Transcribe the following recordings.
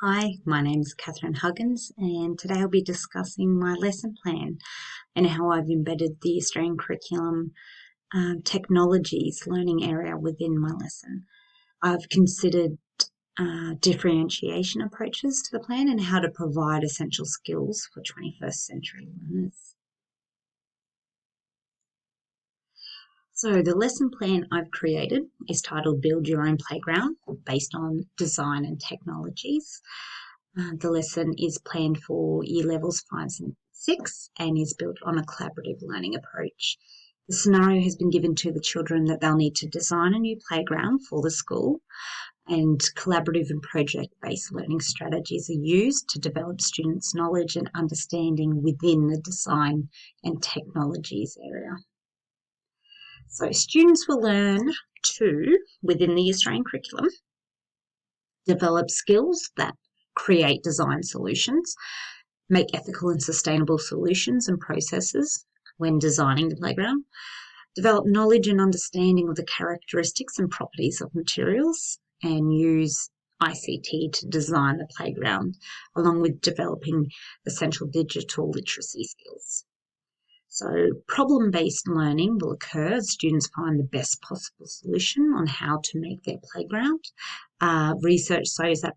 Hi, my name is Catherine Huggins, and today I'll be discussing my lesson plan and how I've embedded the Australian curriculum technologies learning area within my lesson. I've considered differentiation approaches to the plan and how to provide essential skills for 21st century learners. So the lesson plan I've created is titled Build Your Own Playground, based on design and technologies. The lesson is planned for year levels 5 and 6 and is built on a collaborative learning approach. The scenario has been given to the children that they'll need to design a new playground for the school, and collaborative and project-based learning strategies are used to develop students' knowledge and understanding within the design and technologies area. So students will learn to, within the Australian curriculum, develop skills that create design solutions, make ethical and sustainable solutions and processes when designing the playground, develop knowledge and understanding of the characteristics and properties of materials, and use ICT to design the playground, along with developing essential digital literacy skills. So problem-based learning will occur as students find the best possible solution on how to make their playground. Research shows that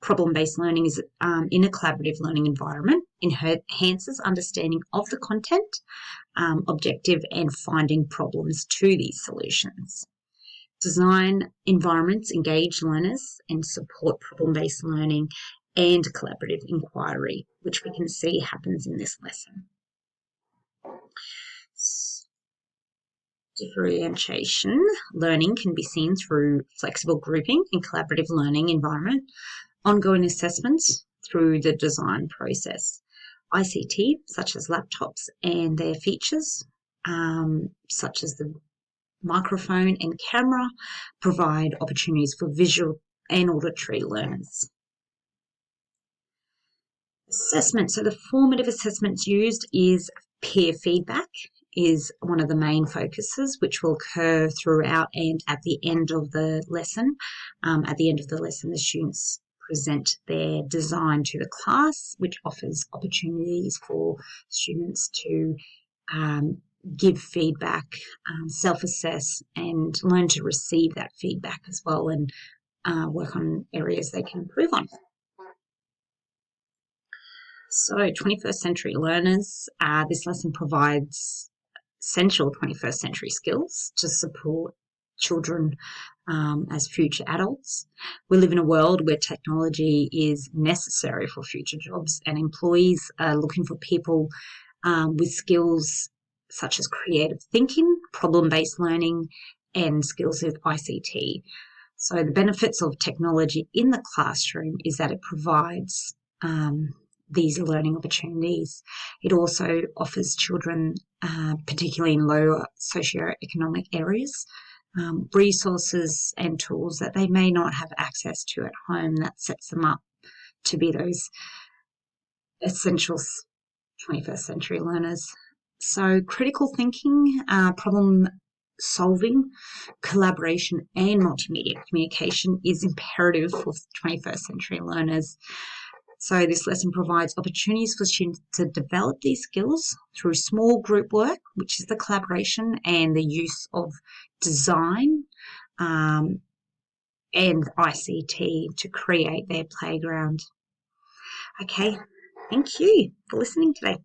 problem-based learning is in a collaborative learning environment, enhances understanding of the content, objective, and finding problems to these solutions. Design environments engage learners and support problem-based learning and collaborative inquiry, which we can see happens in this lesson. Differentiation learning can be seen through flexible grouping and collaborative learning environment, ongoing assessments through the design process. ICT, such as laptops and their features, such as the microphone and camera, provide opportunities for visual and auditory learners. Assessment. So the formative assessments used is peer feedback is one of the main focuses, which will occur throughout and at the end of the lesson. At the end of the lesson, the students present their design to the class, which offers opportunities for students to give feedback, self-assess, and learn to receive that feedback as well, and work on areas they can improve on. So 21st century learners, this lesson provides essential 21st century skills to support children as future adults. We live in a world where technology is necessary for future jobs, and employees are looking for people with skills such as creative thinking, problem-based learning, and skills of ICT. So the benefits of technology in the classroom is that it provides these learning opportunities. It also offers children, particularly in lower socioeconomic areas, resources and tools that they may not have access to at home, that sets them up to be those essential 21st century learners. So critical thinking, problem solving, collaboration, and multimedia communication is imperative for 21st century learners. So this lesson provides opportunities for students to develop these skills through small group work, which is the collaboration and the use of design and ICT to create their playground. Okay, thank you for listening today.